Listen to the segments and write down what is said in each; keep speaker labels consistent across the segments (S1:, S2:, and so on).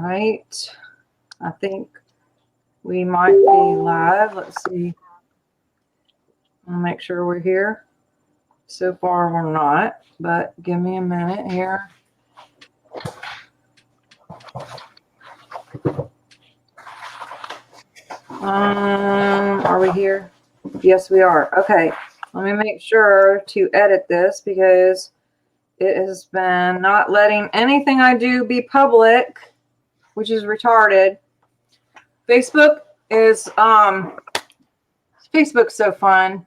S1: right. I think we might be live. Let's see. I'll make sure we're here. So far, we're not, but give me a minute here. Are we here? Yes, we are. Okay. Let me make sure to edit this because it has been not letting anything I do be public, which is retarded. Facebook's so fun.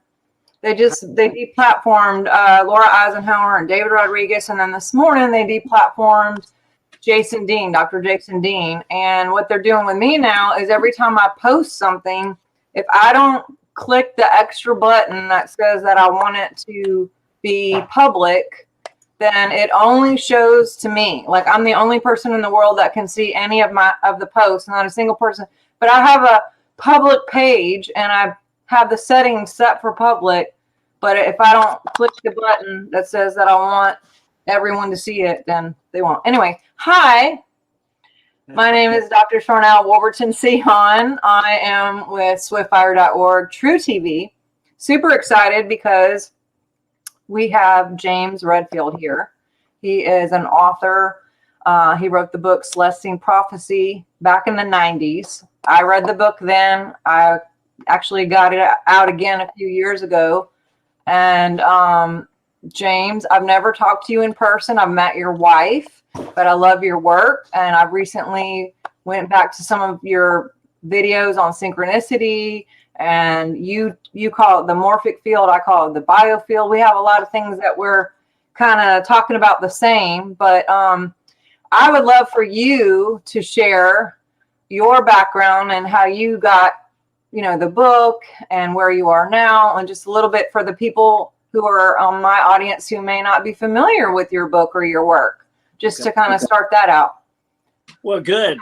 S1: They deplatformed Laura Eisenhower and David Rodriguez, and then this morning they deplatformed Jason Dean, Dr. Jason Dean. And what they're doing with me now is every time I post something, if I don't click the extra button that says that I want it to be public, then it only shows to me. Like, I'm the only person in the world that can see any of the posts, not a single person. But I have a public page and I have the settings set for public. But if I don't click the button that says that I want everyone to see it, then they won't. Anyway, hi. My name is Dr. Sharnael Wolverton-Sehon. I am with swiftfire.org, True TV. Super excited because we have James Redfield here. He is an author. He wrote the book Celestine Prophecy back in the 90s. I read the book then. I actually got it out again a few years ago. And James, I've never talked to you in person. I've met your wife, but I love your work. And I've recently went back to some of your videos on synchronicity, and you call it the morphic field. I call it the biofield. We have a lot of things that we're kind of talking about the same, but I would love for you to share your background and how you got, the book and where you are now, and just a little bit for the people who are on my audience who may not be familiar with your book or your work, just to kind of start that out.
S2: Well, good.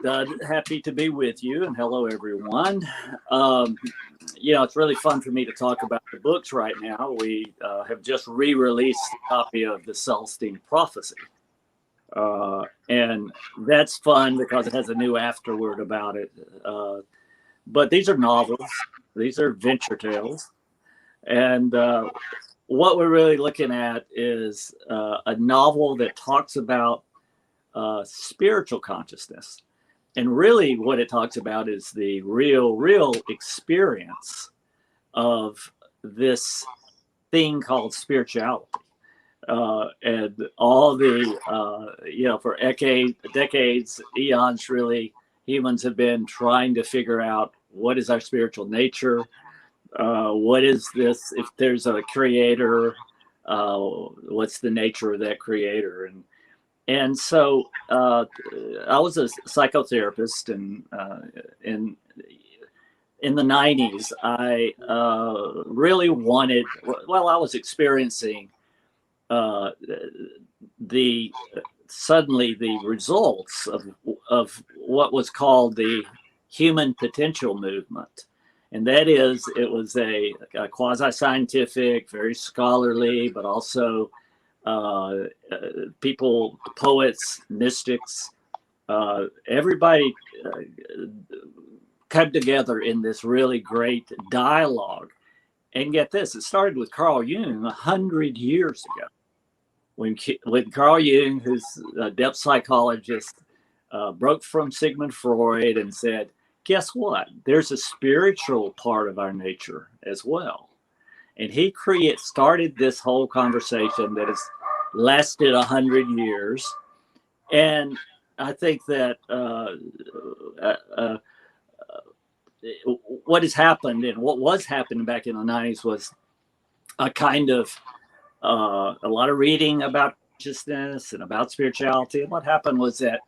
S2: Happy to be with you, and hello, everyone. It's really fun for me to talk about the books right now. We have just re-released a copy of the Celestine Prophecy. And that's fun because it has a new afterword about it. But these are novels. These are adventure tales. And what we're really looking at is a novel that talks about spiritual consciousness. And really what it talks about is the real experience of this thing called spirituality. And all the, for decades, eons, really, humans have been trying to figure out what is our spiritual nature. What is this? If there's a creator, what's the nature of that creator? And so I was a psychotherapist, and in the 90s, I really wanted, I was experiencing suddenly the results of what was called the human potential movement. And that is, it was a quasi-scientific, very scholarly, but also people, poets, mystics, everybody come together in this really great dialogue. And get this, it started with Carl Jung 100 years ago. When Carl Jung, who's a depth psychologist, broke from Sigmund Freud and said, guess what? There's a spiritual part of our nature as well. And he started this whole conversation that has lasted 100 years. And I think that what has happened and what was happening back in the 90s was a kind of a lot of reading about consciousness and about spirituality. And what happened was that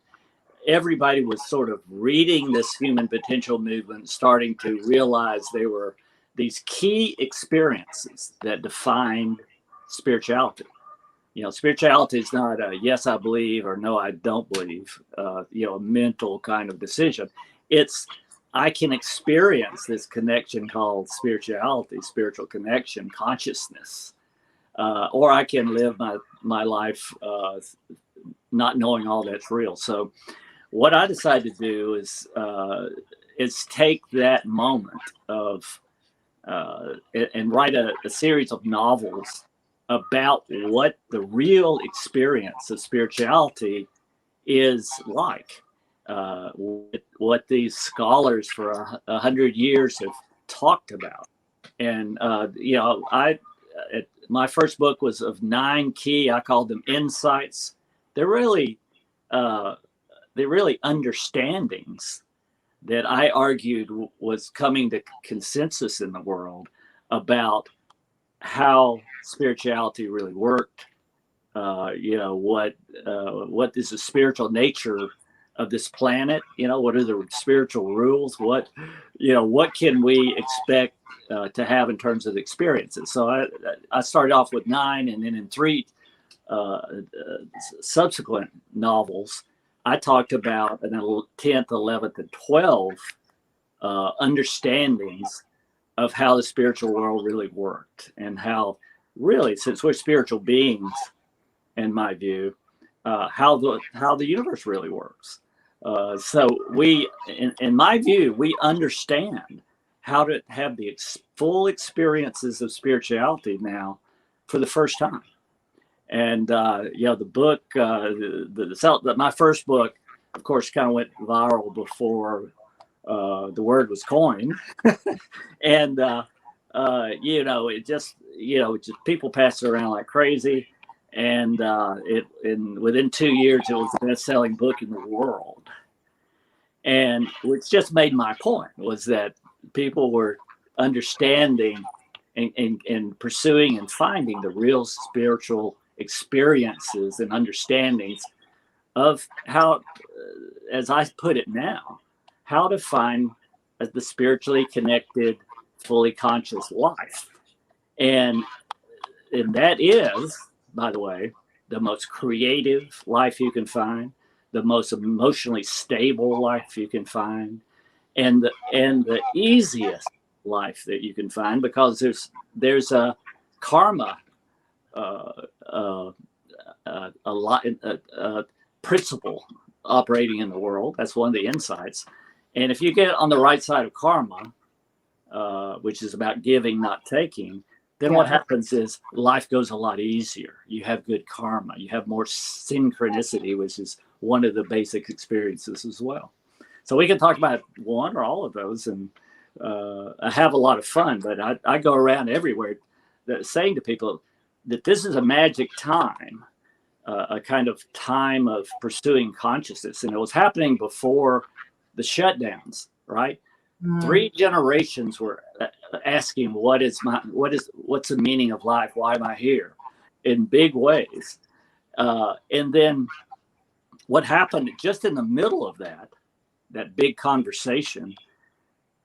S2: everybody was sort of reading this human potential movement, starting to realize there were these key experiences that defined spirituality. Spirituality is not a yes, I believe, or no, I don't believe, a mental kind of decision. It's, I can experience this connection called spirituality, spiritual connection, consciousness, or I can live my life not knowing all that's real. So what I decided to do is take that moment of and write a series of novels about what the real experience of spirituality is like. What these scholars for 100 years have talked about. And my first book was of 9 key, I called them insights. They're really understandings that I argued was coming to consensus in the world about how spirituality really worked. What is the spiritual nature of this planet? What are the spiritual rules? What can we expect to have in terms of experiences? So I started off with 9, and then in 3 subsequent novels, I talked about in the 10th, 11th, and 12th understandings of how the spiritual world really worked, and how really, since we're spiritual beings, in my view, how the universe really works. So we, in my view, we understand how to have the full experiences of spirituality now for the first time. And the book, my first book, of course, kind of went viral before the word was coined, and it just people passed it around like crazy, and within 2 years it was the best-selling book in the world. And which just made my point, was that people were understanding and pursuing and finding the real spiritual experiences and understandings of how, as I put it now, how to find the spiritually connected, fully conscious life. And that is, by the way, the most creative life you can find, the most emotionally stable life you can find, and the easiest life that you can find, because there's a karma principle operating in the world. That's one of the insights. And if you get on the right side of karma, which is about giving, not taking, then what happens is life goes a lot easier. You have good karma. You have more synchronicity, which is one of the basic experiences as well. So we can talk about one or all of those, and I have a lot of fun. But I go around everywhere saying to people that this is a magic time, a kind of time of pursuing consciousness. And it was happening before the shutdowns, right? 3 generations were asking, what's the meaning of life? Why am I here? In big ways. And then what happened just in the middle of that big conversation,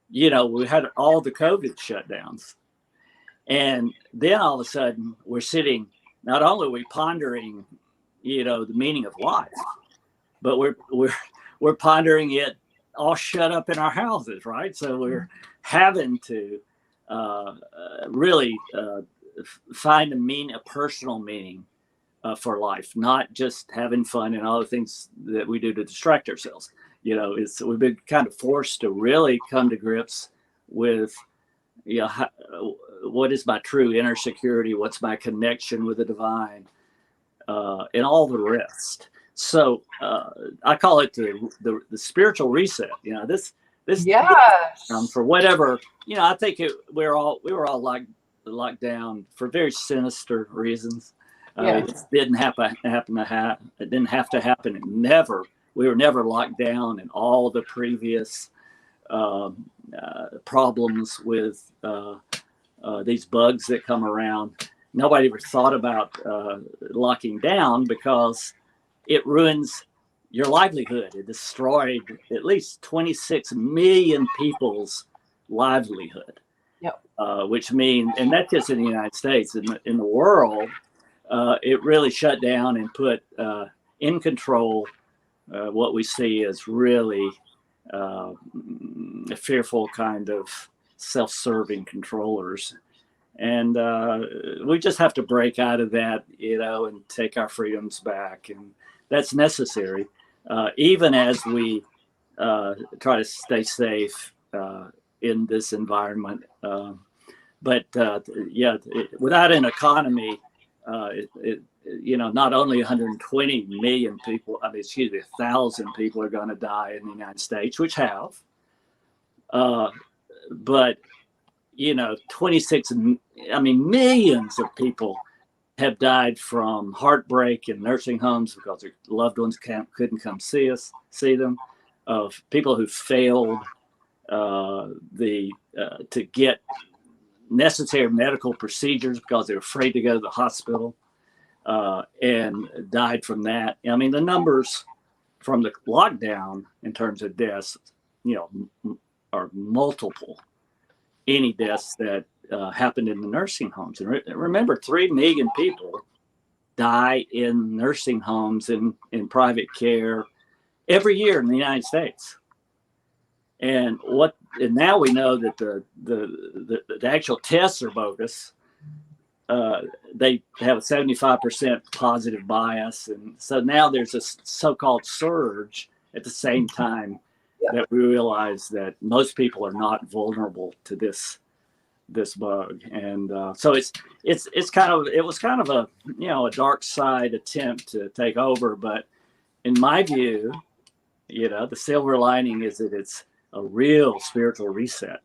S2: we had all the COVID shutdowns. And then all of a sudden we're sitting, not only are we pondering, the meaning of life, but we're pondering it all shut up in our houses, right? So we're having to really find a personal meaning for life, not just having fun and all the things that we do to distract ourselves. We've been kind of forced to really come to grips with, what is my true inner security? What's my connection with the divine? And all the rest. So I call it the spiritual reset. This for whatever, I think we were all locked down for very sinister reasons. It didn't happen. It didn't have to happen. We were never locked down, and all the previous problems with these bugs that come around. Nobody ever thought about locking down, because it ruins your livelihood. It destroyed at least 26 million people's livelihood. Which means, and that's just in the United States. In the world, it really shut down and put in control what we see as really a fearful kind of self-serving controllers. And we just have to break out of that, and take our freedoms back. And that's necessary. even as we try to stay safe in this environment. Without an economy, not only 120 million people, 1,000 people are going to die in the United States, which have, but 26, millions of people have died from heartbreak in nursing homes because their loved ones couldn't come see them, of people who failed to get necessary medical procedures because they're afraid to go to the hospital, and died from that. The numbers from the lockdown in terms of deaths, are multiple any deaths that happened in the nursing homes. And remember, 3 million people die in nursing homes in private care every year in the United States. And now we know that the actual tests are bogus. They have a 75% positive bias, and so now there's a so-called surge at the same time that we realize that most people are not vulnerable to this bug. And so it was kind of a a dark side attempt to take over, but in my view, the silver lining is that it's a real spiritual reset.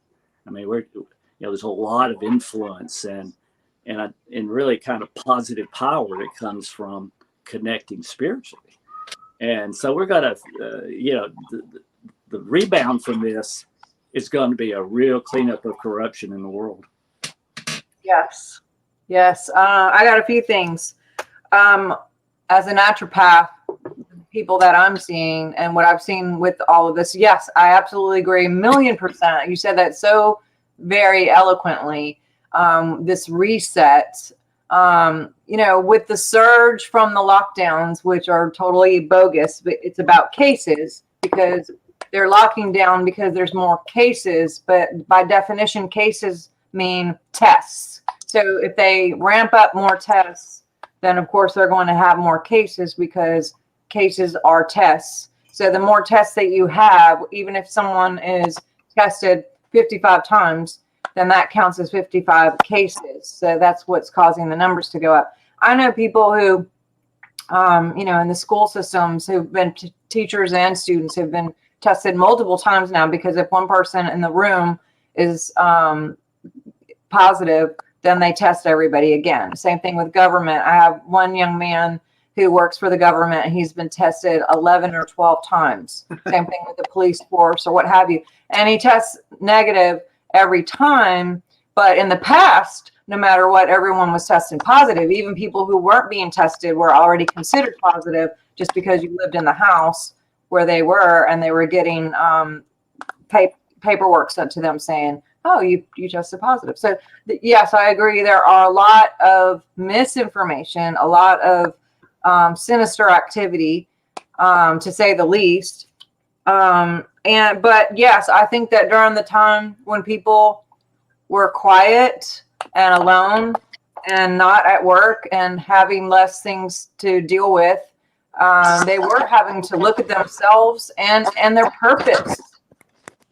S2: There's a lot of influence and really kind of positive power that comes from connecting spiritually. And so we're going to, the rebound from this is going to be a real cleanup of corruption in the world.
S1: Yes. I got a few things. As a naturopath, people that I'm seeing and what I've seen with all of this, yes, I absolutely agree, 1,000,000%. You said that so very eloquently. This reset, with the surge from the lockdowns, which are totally bogus, but it's about cases because they're locking down because there's more cases, but by definition, cases mean tests. So if they ramp up more tests, then of course they're going to have more cases because cases are tests. So the more tests that you have, even if someone is tested 55 times, then that counts as 55 cases. So that's what's causing the numbers to go up. I know people who, in the school systems who've been teachers and students who've been tested multiple times now, because if one person in the room is positive, then they test everybody again. Same thing with government. I have one young man who works for the government. He's been tested 11 or 12 times. Same thing with the police force or what have you. And he tests negative every time. But in the past, no matter what, everyone was testing positive. Even people who weren't being tested were already considered positive just because you lived in the house where they were and they were getting paperwork sent to them saying, oh, you tested positive. So yes, I agree. There are a lot of misinformation, a lot of sinister activity, to say the least. But yes, I think that during the time when people were quiet and alone and not at work and having less things to deal with, they were having to look at themselves and their purpose,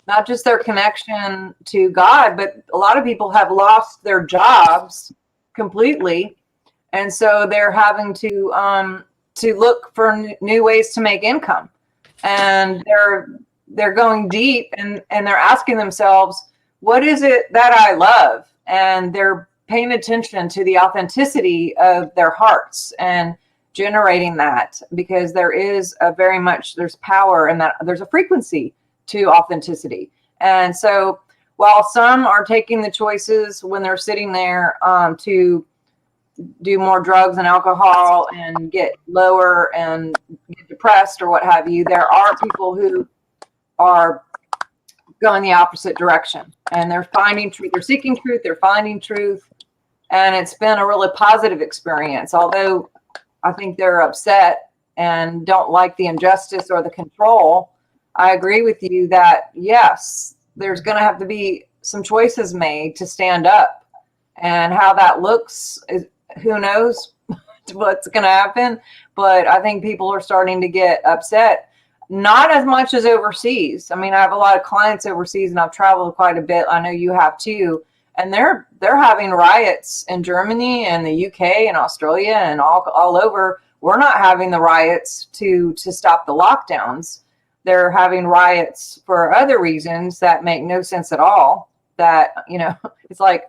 S1: not just their connection to God, but a lot of people have lost their jobs completely. And so they're having to look for new ways to make income. And they're going deep and they're asking themselves, what is it that I love? And they're paying attention to the authenticity of their hearts and generating that, because there is there's power in that. There's a frequency to authenticity. And so while some are taking the choices when they're sitting there to do more drugs and alcohol and get lower and get depressed or what have you, there are people who are going the opposite direction, and they're finding truth. They're seeking truth. They're finding truth. And it's been a really positive experience, although I think they're upset and don't like the injustice or the control. I agree with you that, yes, there's going to have to be some choices made to stand up, and how that looks is, who knows what's going to happen. But I think people are starting to get upset. not as much as overseas. I mean, I have a lot of clients overseas, and I've traveled quite a bit. I know you have too. And they're having riots in Germany and the UK and Australia and all over. We're not having the riots to stop the lockdowns. They're having riots for other reasons that make no sense at all. That, it's like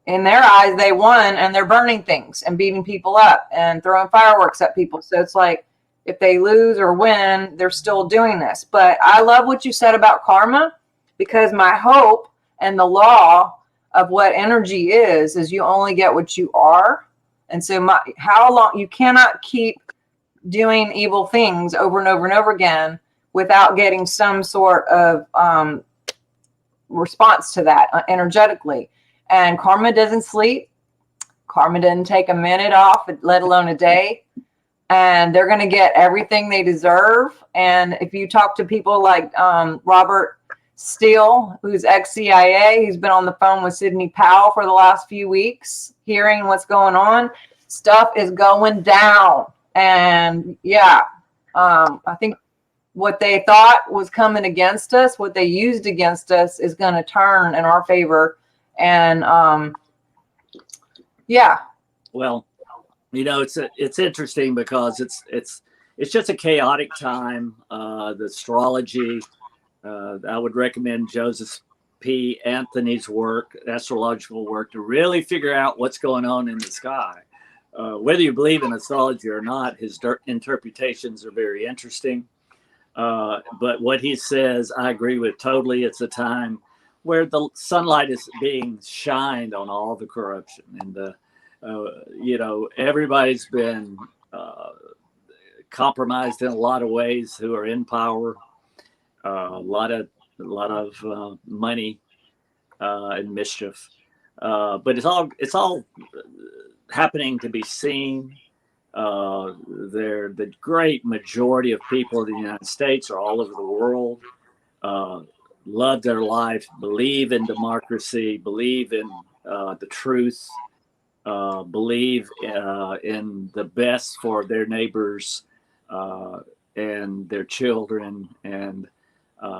S1: in their eyes they won, and they're burning things and beating people up and throwing fireworks at people. So it's like, if they lose or win, they're still doing this. But I love what you said about karma, because my hope and the law of what energy is you only get what you are. And so how long you cannot keep doing evil things over and over and over again without getting some sort of response to that energetically. And karma doesn't sleep. Karma doesn't take a minute off, let alone a day. And they're going to get everything they deserve. And if you talk to people like Robert Steele, who's ex-CIA, he's been on the phone with Sidney Powell for the last few weeks, hearing what's going on. Stuff is going down. And I think what they thought was coming against us, what they used against us, is going to turn in our favor. And
S2: Well, it's interesting because it's just a chaotic time. The astrology, I would recommend Joseph P. Anthony's work, astrological work, to really figure out what's going on in the sky. Whether you believe in astrology or not, his interpretations are very interesting. But what he says, I agree with totally. It's a time where the sunlight is being shined on all the corruption, and everybody's been compromised in a lot of ways who are in power. A lot of money and mischief, but it's all happening to be seen. The great majority of people in the United States or all over the world love their life, believe in democracy, believe in the truth, believe in the best for their neighbors and their children, and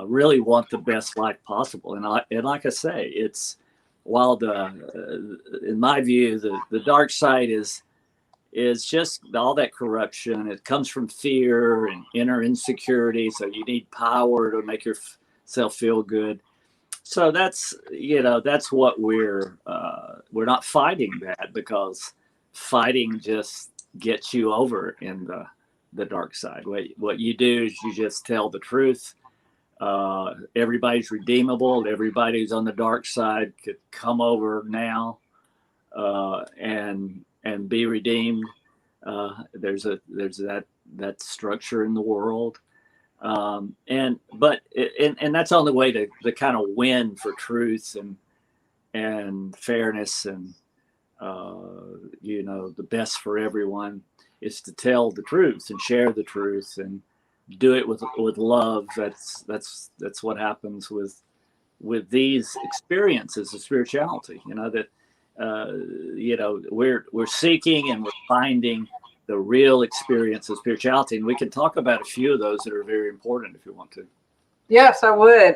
S2: really want the best life possible. And like I say, it's while in my view, the dark side is just all that corruption. It comes from fear and inner insecurity. So you need power to make yourself feel good. So that's what we're not fighting that, because fighting just gets you over in the dark side. What you do is you just tell the truth. Everybody's redeemable. Everybody who's on the dark side could come over now and be redeemed. There's that structure in the world, and that's on the way to kind of win for truth and fairness and the best for everyone is to tell the truth and share the truth and do it with love. That's what happens with these experiences of spirituality. We're seeking and we're finding the real experience of spirituality, and we can talk about a few of those that are very important if you want to.
S1: Yes, I would.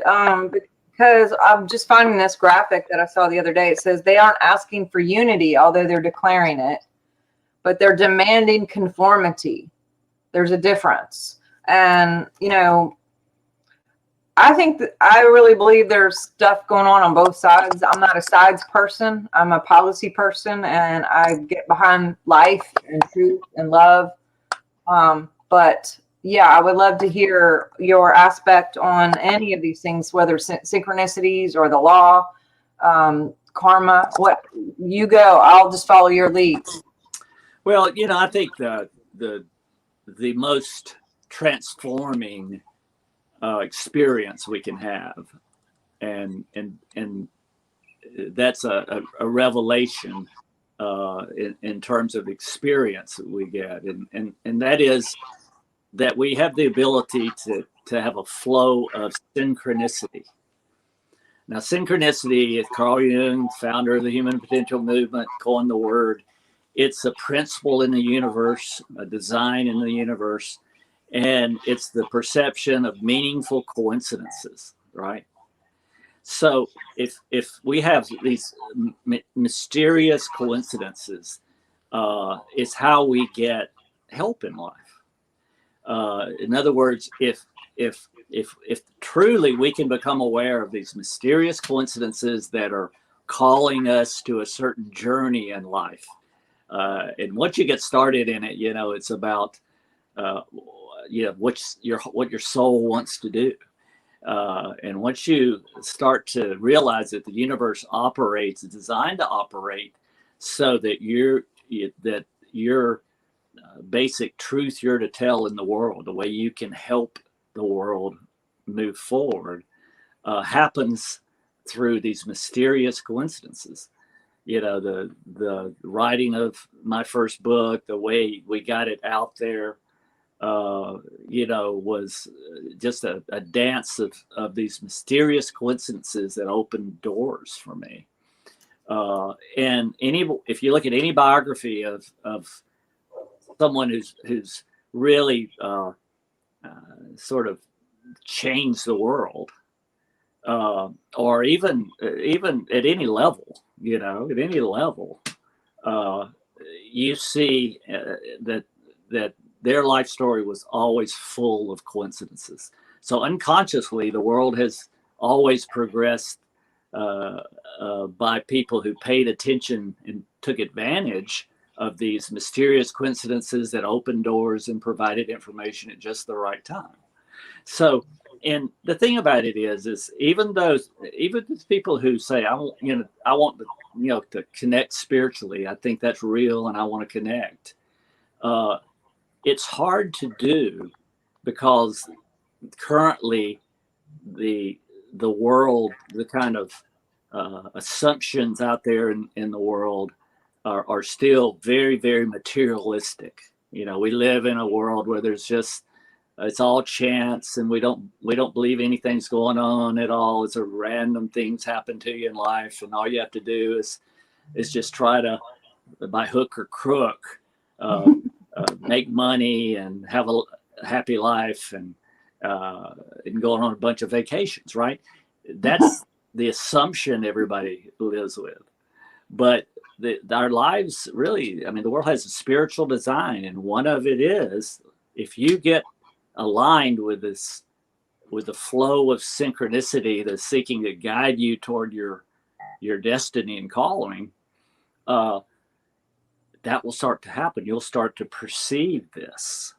S1: Because I'm just finding this graphic that I saw the other day. It says they aren't asking for unity, although they're declaring it, but they're demanding conformity. There's a difference. And, I think that I really believe there's stuff going on both sides. I'm not a sides person. I'm a policy person, and I get behind life and truth and love. But yeah, I would love to hear your aspect on any of these things, whether synchronicities or the law, karma. What you go, I'll just follow your lead.
S2: Well, I think the most transforming experience we can have, and that's a revelation in terms of experience that we get, and that is that we have the ability to have a flow of synchronicity. Now, synchronicity, Carl Jung, founder of the Human Potential Movement, coined the word. It's a principle in the universe, a design in the universe. And it's the perception of meaningful coincidences, right? So if we have these mysterious coincidences, it's how we get help in life. In other words, if truly we can become aware of these mysterious coincidences that are calling us to a certain journey in life, and once you get started in it, it's about what your soul wants to do. And once you start to realize that the universe operates, it's designed to operate so that your basic truth you're to tell in the world, the way you can help the world move forward, happens through these mysterious coincidences. The writing of my first book, the way we got it out there, was just a dance of these mysterious coincidences that opened doors for me. And if you look at any biography of someone who's really sort of changed the world, or even at any level, you see that their life story was always full of coincidences. So unconsciously, the world has always progressed by people who paid attention and took advantage of these mysterious coincidences that opened doors and provided information at just the right time. So, and the thing about it is even those people who say, I want to connect spiritually, I think that's real and I want to connect. It's hard to do because currently the world, the kind of assumptions out there in the world are still very, very materialistic. We live in a world where there's just, it's all chance, and we don't believe anything's going on at all. It's a random things happen to you in life, and all you have to do is just try to, by hook or crook, make money and have a happy life and going on a bunch of vacations, right? That's the assumption everybody lives with. But our lives really, the world has a spiritual design, and one of it is, if you get aligned with the flow of synchronicity that's seeking to guide you toward your destiny and calling, that will start to happen. You'll start to perceive this.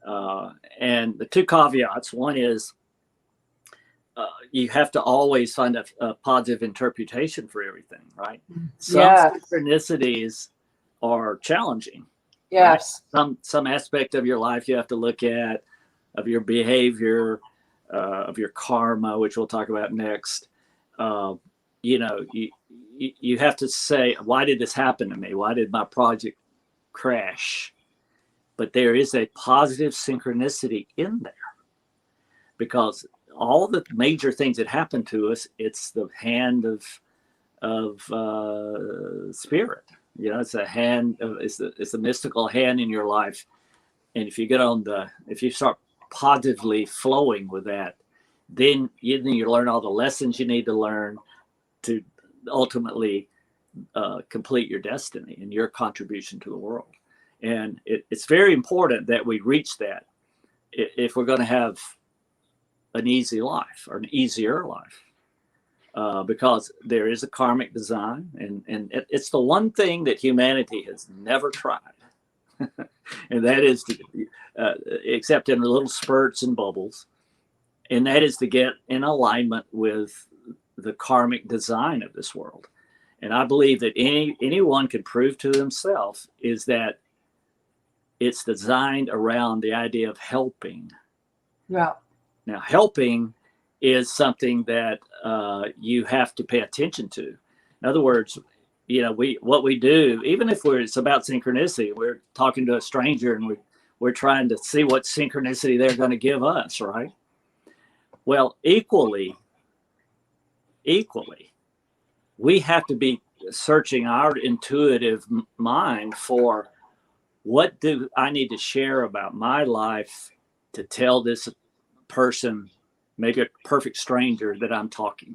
S2: And the two caveats: one is you have to always find a positive interpretation for everything, right? Some synchronicities are challenging.
S1: Yes.
S2: Right? Some aspect of your life you have to look at, of your behavior, of your karma, which we'll talk about next. You have to say, why did this happen to me? Why did my project crash? But there is a positive synchronicity in there, because all the major things that happen to us, it's the hand of spirit. It's a hand of, it's the mystical hand in your life. And if you start positively flowing with that, then you learn all the lessons you need to learn to ultimately complete your destiny and your contribution to the world. And it's very important that we reach that if we're going to have an easy life, or an easier life, because there is a karmic design, and it's the one thing that humanity has never tried. And that is to, except in little spurts and bubbles, and that is to get in alignment with the karmic design of this world. And I believe that anyone can prove to themselves is that it's designed around the idea of helping.
S1: Yeah. Now,
S2: helping is something that you have to pay attention to. In other words, what we do, even if it's about synchronicity, we're talking to a stranger and we're trying to see what synchronicity they're going to give us, right? Well, equally, we have to be searching our intuitive mind for, what do I need to share about my life to tell this person, maybe a perfect stranger that I'm talking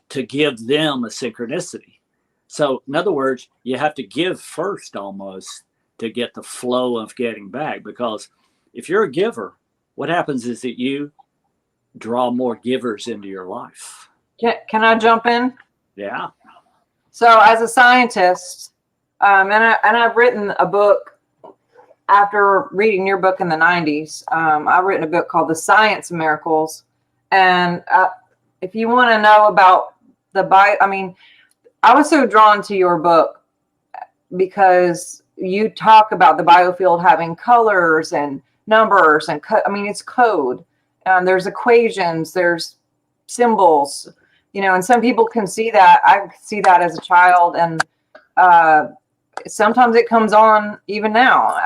S2: to give them a synchronicity. So in other words, you have to give first almost to get the flow of getting back. Because if you're a giver, what happens is that you draw more givers into your life.
S1: Can I jump in?
S2: Yeah.
S1: So as a scientist, and I've written a book after reading your book in the 90s. I've written a book called The Science of Miracles. And if you want to know about I was so drawn to your book because you talk about the biofield having colors and numbers and it's code. There's equations, there's symbols, and some people can see that. I see that as a child, and sometimes it comes on even now.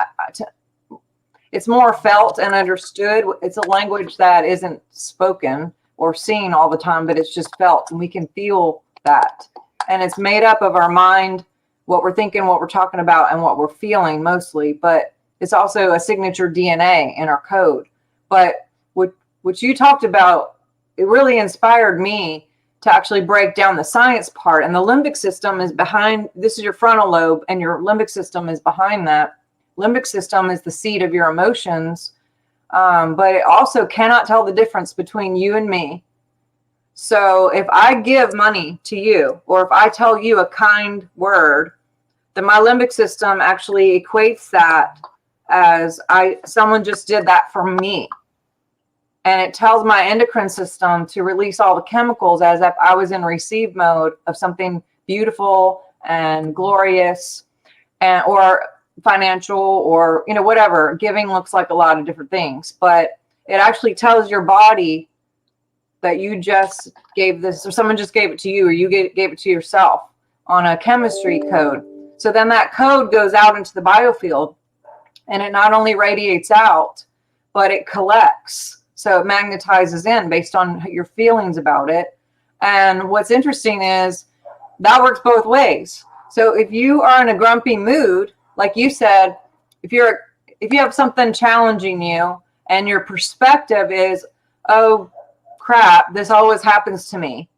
S1: It's more felt and understood. It's a language that isn't spoken or seen all the time, but it's just felt, and we can feel that. And it's made up of our mind, what we're thinking, what we're talking about, and what we're feeling mostly. But it's also a signature DNA in our code. But what you talked about, it really inspired me to actually break down the science part. And the limbic system is behind, this is your frontal lobe, and your limbic system is behind that. Limbic system is the seat of your emotions, but it also cannot tell the difference between you and me. So if I give money to you, or if I tell you a kind word, then my limbic system actually equates that as someone just did that for me. And it tells my endocrine system to release all the chemicals as if I was in receive mode of something beautiful and glorious, or financial, or whatever. Giving looks like a lot of different things, but it actually tells your body that you just gave this, or someone just gave it to you, or you gave it to yourself on a chemistry code. So then that code goes out into the biofield, and it not only radiates out, but it collects. So it magnetizes in based on your feelings about it. And what's interesting is that works both ways. So if you are in a grumpy mood, like you said, if you have something challenging you and your perspective is, oh crap, this always happens to me,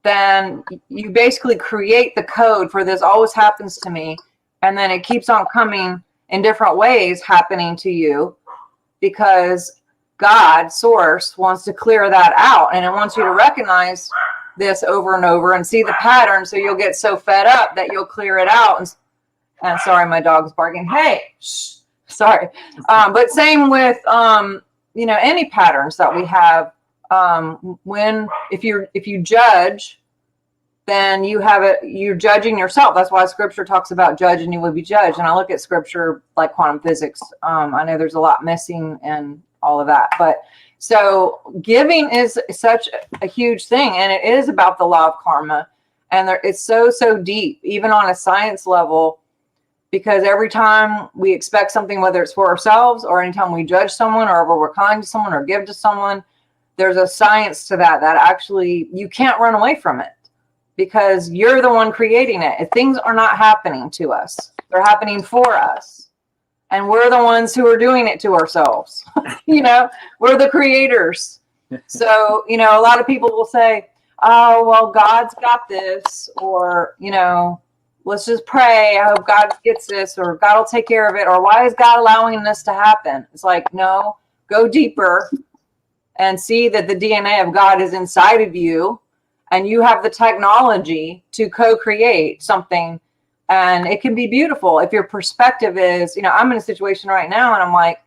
S1: then you basically create the code for this always happens to me. And then it keeps on coming in different ways happening to you, because God, source, wants to clear that out, and it wants you to recognize this over and over and see the pattern, so you'll get so fed up that you'll clear it out. And sorry, my dog's barking. Hey, shh, sorry. But same with any patterns that we have. If you judge, then you're judging yourself. That's why scripture talks about judge and you will be judged. And I look at scripture like quantum physics. I know there's a lot missing and all of that, but so giving is such a huge thing, and it is about the law of karma, and it's so deep, even on a science level, because every time we expect something, whether it's for ourselves or anytime we judge someone, or we're kind to someone or give to someone, there's a science to that actually you can't run away from it, because you're the one creating it. If things are not happening to us, they're happening for us. And we're the ones who are doing it to ourselves. We're the creators. So, a lot of people will say, oh, well, God's got this, or, let's just pray. I hope God gets this, or God will take care of it. Or why is God allowing this to happen? It's like, no, go deeper and see that the DNA of God is inside of you, and you have the technology to co-create something. And it can be beautiful if your perspective is, I'm in a situation right now, and I'm like,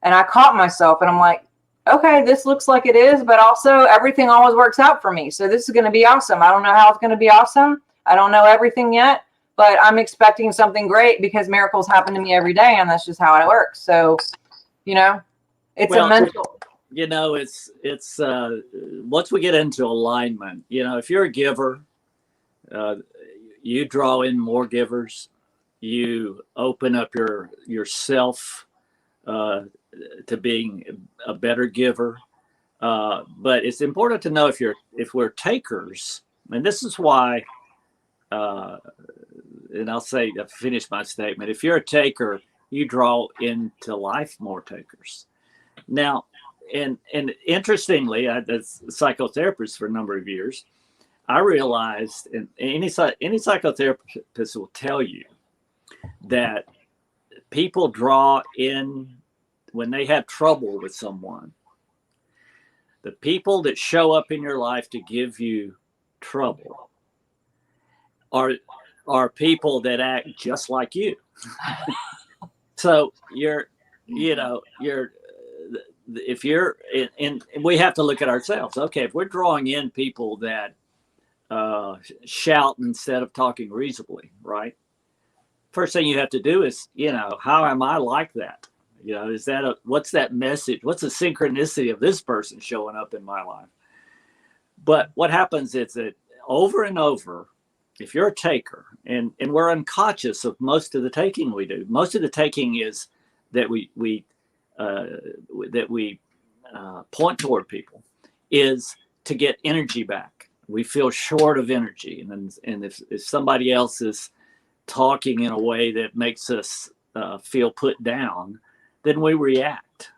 S1: and I caught myself, and I'm like, okay, this looks like it is, but also everything always works out for me. So this is going to be awesome. I don't know how it's going to be awesome. I don't know everything yet, but I'm expecting something great, because miracles happen to me every day, and that's just how it works. So, it's a mental.
S2: It's once we get into alignment, if you're a giver, you draw in more givers. You open up yourself to being a better giver. But it's important to know if we're takers, and this is why. And I'll finish my statement. If you're a taker, you draw into life more takers. Now, and interestingly, as a psychotherapist for a number of years, I realized, and any psychotherapist will tell you that people draw in when they have trouble with someone. The people that show up in your life to give you trouble are people that act just like you. So if you're in, we have to look at ourselves. Okay, if we're drawing in people that shout instead of talking reasonably, right? First thing you have to do is, how am I like that? Is that what's that message? What's the synchronicity of this person showing up in my life? But what happens is that over and over, if you're a taker, and we're unconscious of most of the taking we do. Most of the taking is that we point toward people is to get energy back. We feel short of energy, and if somebody else is talking in a way that makes us feel put down, then we react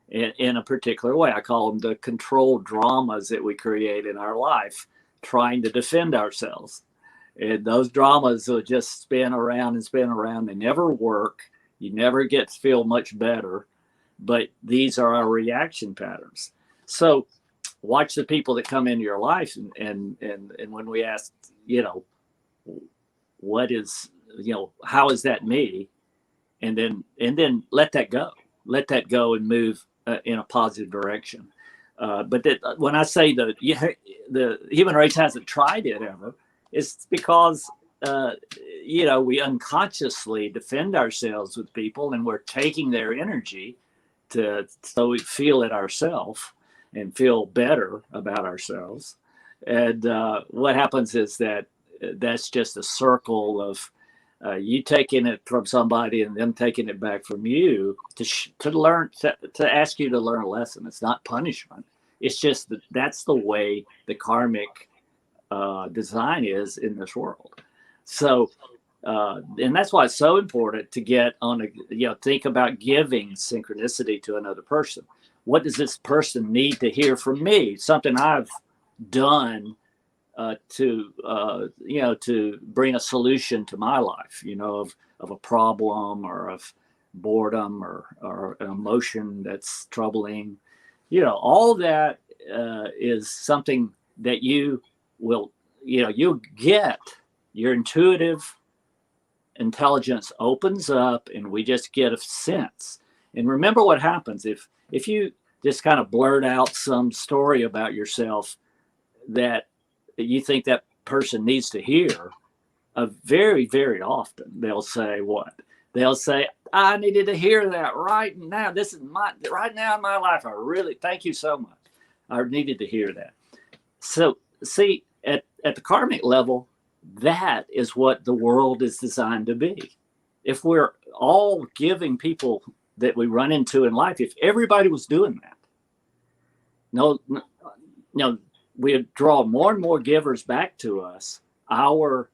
S2: in a particular way. I call them the controlled dramas that we create in our life, trying to defend ourselves. And those dramas will just spin around and spin around. They never work. You never get to feel much better. But these are our reaction patterns. So watch the people that come into your life, and when we ask, what is, how is that me? And then let that go. Let that go and move in a positive direction. But when I say the human race hasn't tried it ever, it's because we unconsciously defend ourselves with people, and we're taking their energy so we feel it ourselves and feel better about ourselves. And what happens is that's just a circle of you taking it from somebody and them taking it back from you to learn, to ask you to learn a lesson. It's not punishment. It's just that's the way the karmic design is in this world. So, and that's why it's so important to get on think about giving synchronicity to another person. What does this person need to hear from me? Something I've done to bring a solution to my life, of a problem or of boredom or an emotion that's troubling. All that is something that you will, you'll get. Your intuitive intelligence opens up, and we just get a sense. And remember what happens if you just kind of blurt out some story about yourself that you think that person needs to hear, very, very often they'll say what? They'll say, I needed to hear that right now. This is right now in my life. I really, thank you so much. I needed to hear that. So see, at the karmic level, that is what the world is designed to be. If we're all giving people that we run into in life, if everybody was doing that, we'd draw more and more givers back to us. Our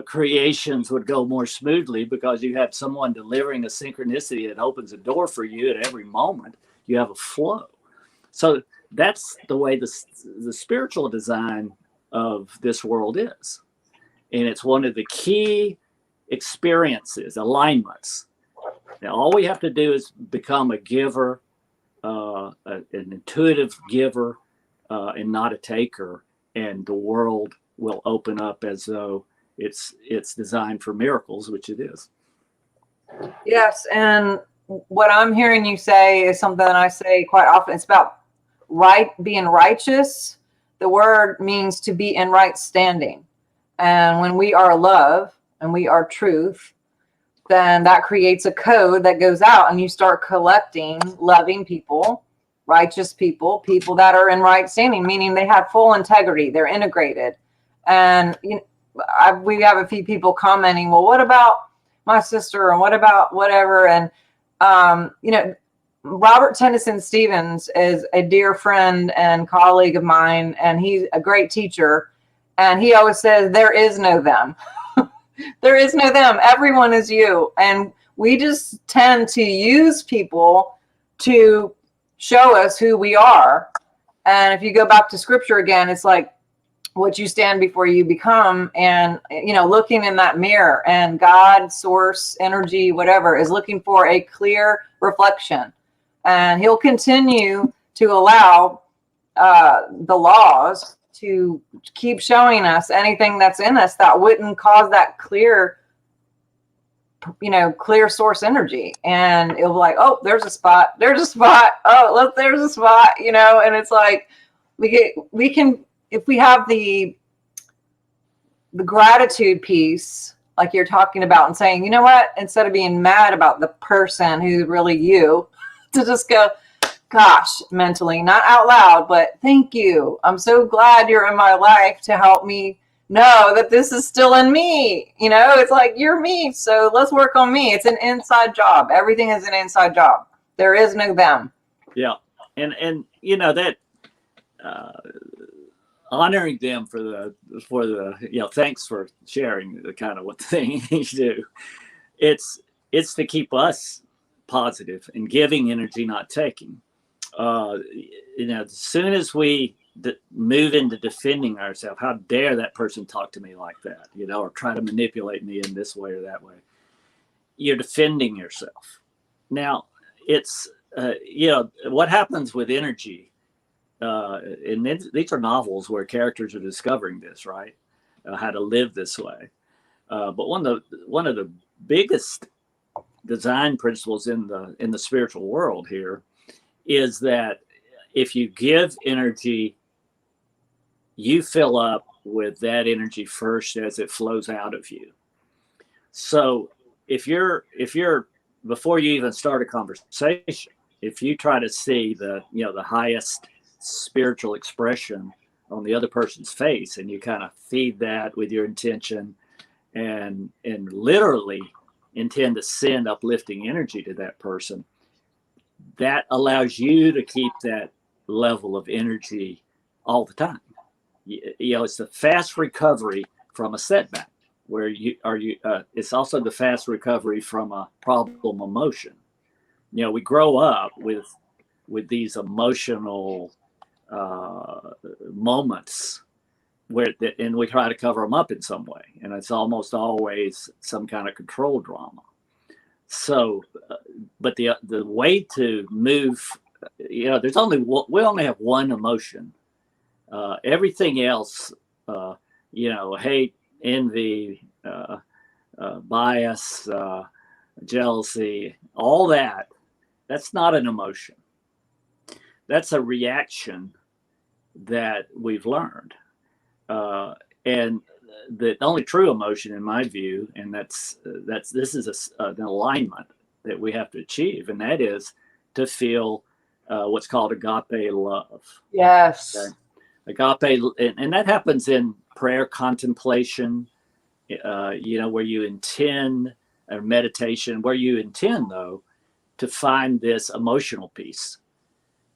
S2: creations would go more smoothly because you have someone delivering a synchronicity that opens a door for you at every moment. You have a flow. So that's the way the spiritual design of this world is. And it's one of the key experiences, alignments. Now, all we have to do is become a giver, an intuitive giver, and not a taker, and the world will open up as though it's designed for miracles, which it is.
S1: Yes, and what I'm hearing you say is something that I say quite often. It's about being righteous. The word means to be in right standing. And when we are love and we are truth, then that creates a code that goes out, and you start collecting loving people, righteous people, people that are in right standing, meaning they have full integrity, they're integrated. And we have a few people commenting, well, what about my sister, and what about whatever? And Robert Tennyson Stevens is a dear friend and colleague of mine, and he's a great teacher. And he always says, there is no them. There is no them. Everyone is you. And We just tend to use people to show us who we are. And if you go back to scripture again, it's like what you stand before you become, and, you know, looking in that mirror, and God, source, energy, whatever, is looking for a clear reflection. And he'll continue to allow the laws to keep showing us anything that's in us that wouldn't cause that clear, you know, clear source energy. And it'll be like, oh, there's a spot, oh, look, there's a spot, you know. And it's like we can, if we have the gratitude piece, like you're talking about, and saying, you know what, instead of being mad about the person who's really you, to just go, gosh, mentally, not out loud, but thank you. I'm so glad you're in my life to help me know that this is still in me. You know, it's like, you're me, so let's work on me. It's an inside job. Everything is an inside job. There is no them.
S2: Yeah. And you know, that honoring them for the, you know, thanks for sharing the kind of what thing you do. It's to keep us positive and giving energy, not taking. You know, as soon as we move into defending ourselves, how dare that person talk to me like that, you know, or try to manipulate me in this way or that way. You're defending yourself. Now, it's, you know, what happens with energy, and these are novels where characters are discovering this, right? How to live this way. But one of the biggest design principles in the spiritual world here is that if you give energy, you fill up with that energy first as it flows out of you. So if you're before you even start a conversation, if you try to see the, you know, the highest spiritual expression on the other person's face, and you kind of feed that with your intention, and literally intend to send uplifting energy to that person, that allows you to keep that level of energy all the time. You know, it's the fast recovery from a setback, where it's also the fast recovery from a problem emotion. You know, we grow up with these emotional moments and we try to cover them up in some way, and it's almost always some kind of control drama. So, but the way to move, you know, we only have one emotion. Everything else, you know, hate, envy, bias, jealousy, all that, that's not an emotion. That's a reaction that we've learned. And the only true emotion, in my view, and this is an alignment that we have to achieve, and that is to feel what's called agape love.
S1: Yes.
S2: Okay? Agape, and that happens in prayer, contemplation, you know, where you intend, or meditation, where you intend, though, to find this emotional peace.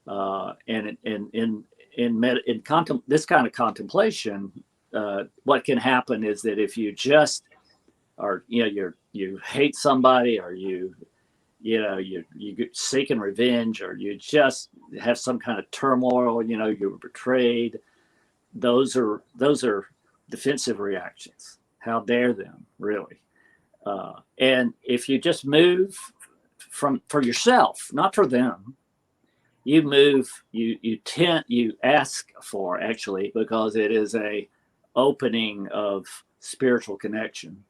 S2: And in this kind of contemplation, what can happen is that if you just are, you know, you hate somebody, or you seeking revenge, or you just have some kind of turmoil, you know, you were betrayed, those are defensive reactions. How dare them, really? And if you just move for yourself, not for them, you move, you ask for, actually, because it is a opening of spiritual connection,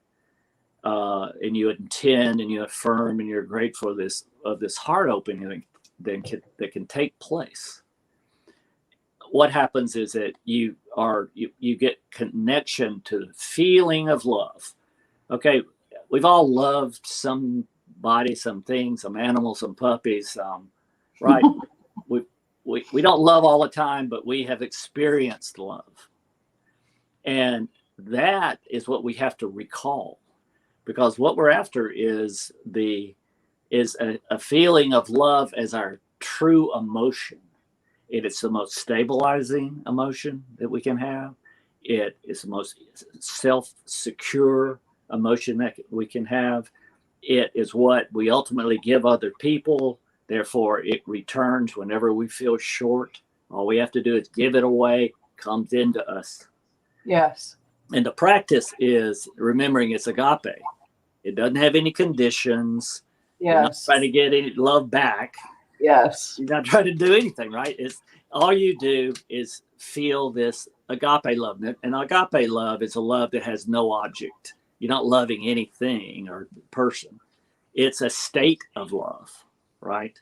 S2: and you intend and you affirm and you're grateful of this heart opening that can take place. What happens is that you get connection to the feeling of love. Okay, we've all loved somebody, something, some animals, some puppies, right? We don't love all the time, but we have experienced love. And that is what we have to recall, because what we're after is a feeling of love as our true emotion. It's the most stabilizing emotion that we can have. It is the most self-secure emotion that we can have. it is what we ultimately give other people. Therefore, it returns whenever we feel short. All we have to do is give it away, comes into us.
S1: Yes.
S2: And the practice is remembering it's agape. It doesn't have any conditions. You're not
S1: Yes.
S2: trying to get any love back.
S1: Yes.
S2: You're not trying to do anything, right? It's all you do is feel this agape love. And agape love is a love that has no object. You're not loving anything or person. It's a state of love, right?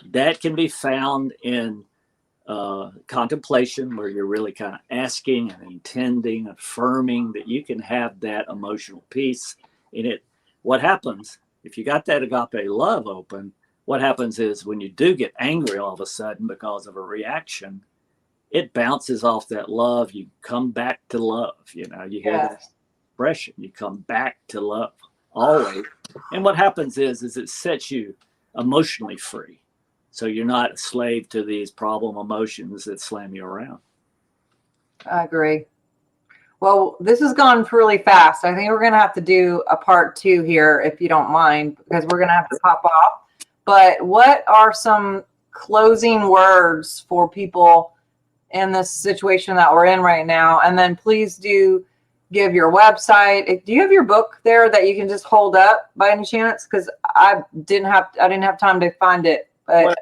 S2: That can be found in contemplation, where you're really kind of asking and intending, affirming that you can have that emotional peace in it. What happens if you got that agape love open? What happens is when you do get angry all of a sudden because of a reaction, it bounces off that love. You come back to love. You hear that expression. You come back to love always. And what happens is it sets you emotionally free. So you're not a slave to these problem emotions that slam you around.
S1: I agree. Well, this has gone really fast. I think we're going to have to do a part 2 here, if you don't mind, because we're going to have to pop off. But what are some closing words for people in this situation that we're in right now? And then please do give your website. Do you have your book there that you can just hold up by any chance? Because I didn't have time to find it. But
S2: well,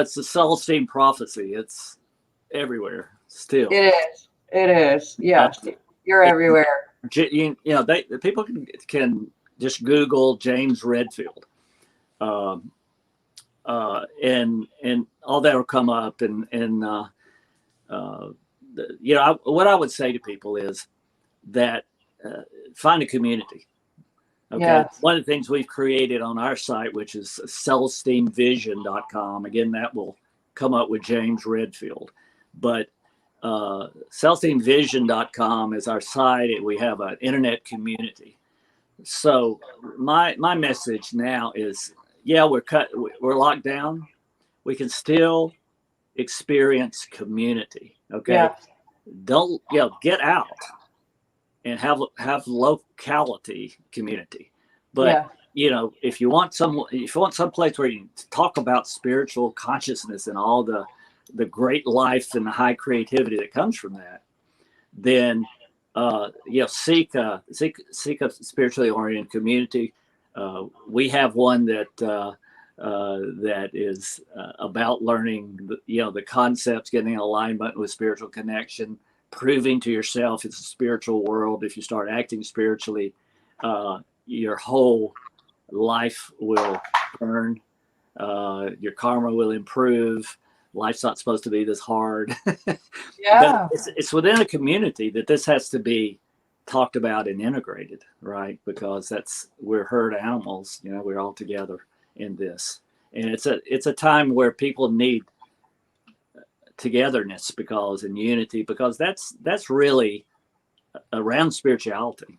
S2: it's the Celestine prophecy. It's everywhere still.
S1: It is. Yes, you're everywhere.
S2: People can just Google James Redfield, and all that will come up. What I would say to people is that find a community. Okay.
S1: Yes.
S2: One of the things we've created on our site, which is CelestineVision.com. Again, that will come up with James Redfield. But CelestineVision.com is our site. We have an internet community. So my message now is, we're locked down. We can still experience community. Okay.
S1: Yeah.
S2: Don't get out and have locality community. But if you want some place where you can talk about spiritual consciousness and all the great life and the high creativity that comes from that, then seek a spiritually oriented community. We have one that is about learning the concepts, getting in alignment with spiritual connection, proving to yourself it's a spiritual world. If you start acting spiritually, your whole life will turn. Your karma will improve. Life's not supposed to be this hard.
S1: Yeah.
S2: But it's within a community that this has to be talked about and integrated, right? Because we're herd animals. We're all together in this, and it's a time where people need togetherness and unity, because that's really around spirituality.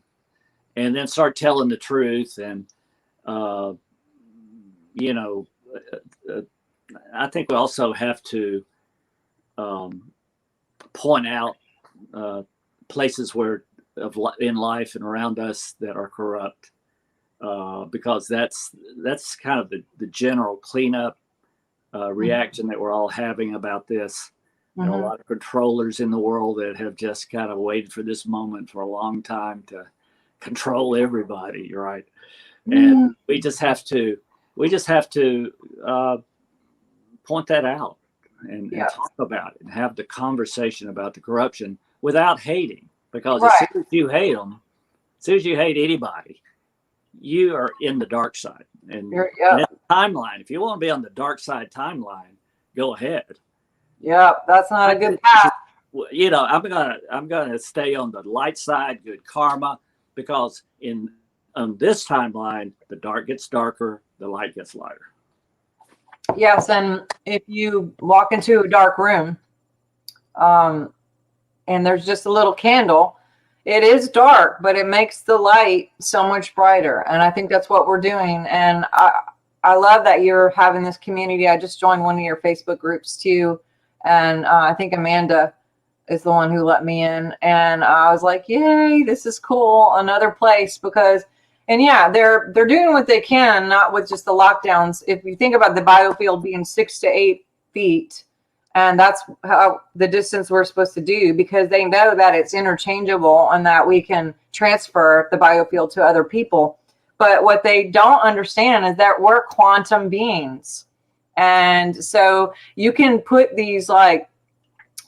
S2: And then start telling the truth. And I think we also have to point out places in life and around us that are corrupt, because that's kind of the general cleanup reaction that we're all having about this. A lot of controllers in the world that have just kind of waited for this moment for a long time to control everybody, right? And we just have to point that out and talk about it and have the conversation about the corruption without hating, because as soon as you hate them, as soon as you hate anybody, you are in the dark side. And in the timeline, if you want to be on the dark side timeline, go ahead.
S1: Yeah, that's not a good path.
S2: I'm gonna stay on the light side, good karma, because on this timeline, the dark gets darker, the light gets lighter.
S1: Yes, and if you walk into a dark room, and there's just a little candle, it is dark, but it makes the light so much brighter. And I think that's what we're doing. And I love that you're having this community. I just joined one of your Facebook groups too. And I think Amanda is the one who let me in. And I was like, yay, this is cool. Another place, because And yeah, they're doing what they can, not with just the lockdowns. If you think about the biofield being 6 to 8 feet, and that's how the distance we're supposed to do, because they know that it's interchangeable and that we can transfer the biofield to other people. But what they don't understand is that we're quantum beings. And so you can put these like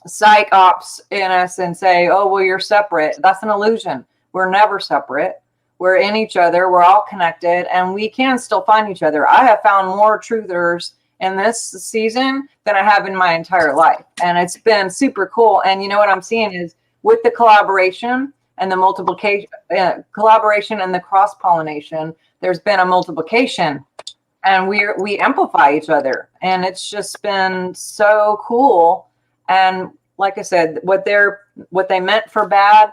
S1: psych ops in us and say, oh, well, you're separate. That's an illusion. We're never separate. We're in each other. We're all connected, and we can still find each other. I have found more truthers in this season than I have in my entire life. And it's been super cool. And you know what I'm seeing is with the collaboration and the multiplication, collaboration and the cross-pollination, there's been a multiplication, and we amplify each other. And it's just been so cool. And like I said, what they meant for bad,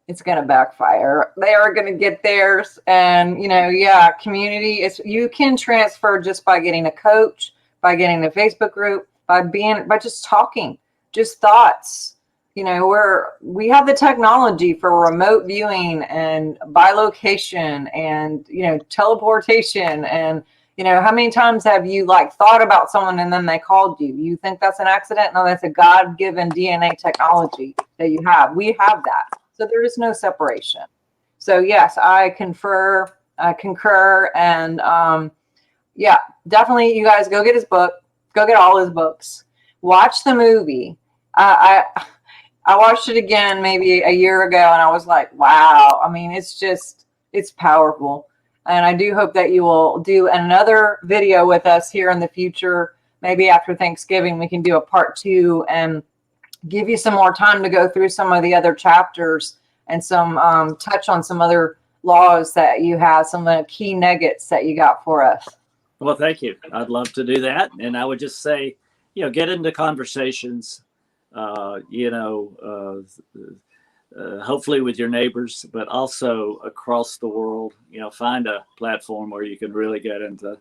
S1: it's going to backfire. They are going to get theirs. And, you know, yeah, community is, you can transfer just by getting a coach, by getting a Facebook group, by just talking, just thoughts. You know, we have the technology for remote viewing and bilocation and, you know, teleportation. And, you know, how many times have you like thought about someone and then they called you? You think that's an accident? No, that's a God-given DNA technology that you have. We have that. So there is no separation. So yes, I concur, and yeah, definitely, you guys go get his book, go get all his books, watch the movie. I watched it again maybe a year ago, and I was like, wow. I mean, it's powerful, and I do hope that you will do another video with us here in the future. Maybe after Thanksgiving, we can do a part 2 and give you some more time to go through some of the other chapters and some touch on some other laws that you have, some of the key nuggets that you got for us.
S2: Well, thank you. I'd love to do that. And I would just say, you know, get into conversations, hopefully with your neighbors, but also across the world. You know, find a platform where you can really get into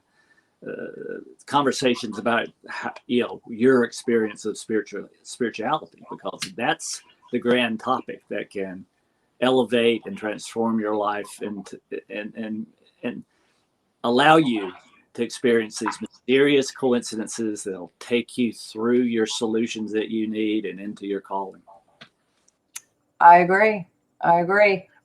S2: conversations about how, you know, your experience of spirituality, because that's the grand topic that can elevate and transform your life and allow you to experience these mysterious coincidences that'll take you through your solutions that you need and into your calling.
S1: I agree.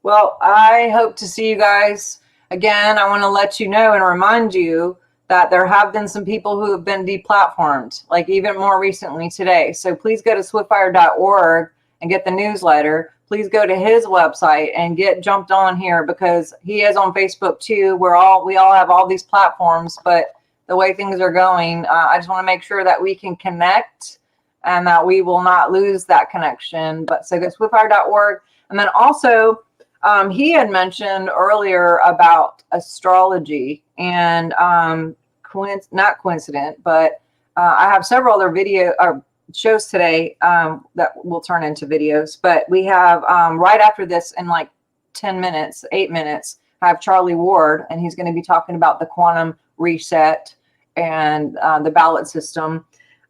S1: Well, I hope to see you guys again. I want to let you know and remind you that there have been some people who have been deplatformed, like even more recently today. So please go to swiftfire.org and get the newsletter. Please go to his website and get jumped on here, because he is on Facebook too. We all have all these platforms, but the way things are going, I just want to make sure that we can connect and that we will not lose that connection. But so go to swiftfire.org. And then also, he had mentioned earlier about astrology, and not coincident, but I have several other shows today that will turn into videos. But we have right after this, in like 8 minutes, I have Charlie Ward, and he's going to be talking about the quantum reset and the ballot system.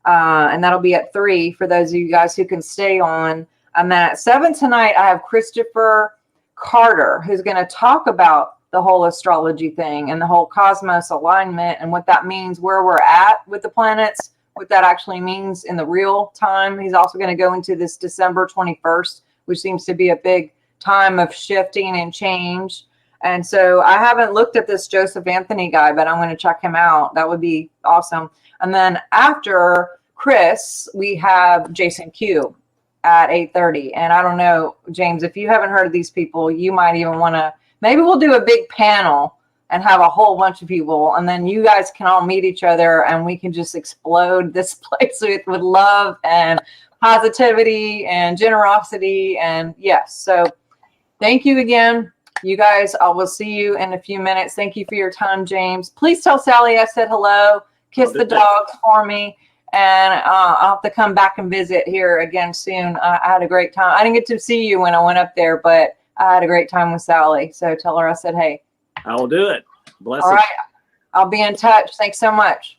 S1: And that'll be at 3 for those of you guys who can stay on. And then at 7 tonight, I have Christopher Carter, who's going to talk about the whole astrology thing and the whole cosmos alignment and what that means, where we're at with the planets, what that actually means in the real time. He's also going to go into this December 21st, which seems to be a big time of shifting and change. And so I haven't looked at this Joseph Anthony guy, but I'm going to check him out. That would be awesome. And then after Chris, we have Jason Q at 8:30. And I don't know, James, if you haven't heard of these people, you might even want to, maybe we'll do a big panel and have a whole bunch of people, and then you guys can all meet each other and we can just explode this place with love and positivity and generosity. And yes, so thank you again. You guys, I will see you in a few minutes. Thank you for your time, James. Please tell Sally I said hello. Kiss the dogs for me. And I'll have to come back and visit here again soon. I had a great time. I didn't get to see you when I went up there, but I had a great time with Sally. So tell her I said, hey.
S2: I will do it. Bless
S1: All
S2: you.
S1: right. I'll be in touch. Thanks so much.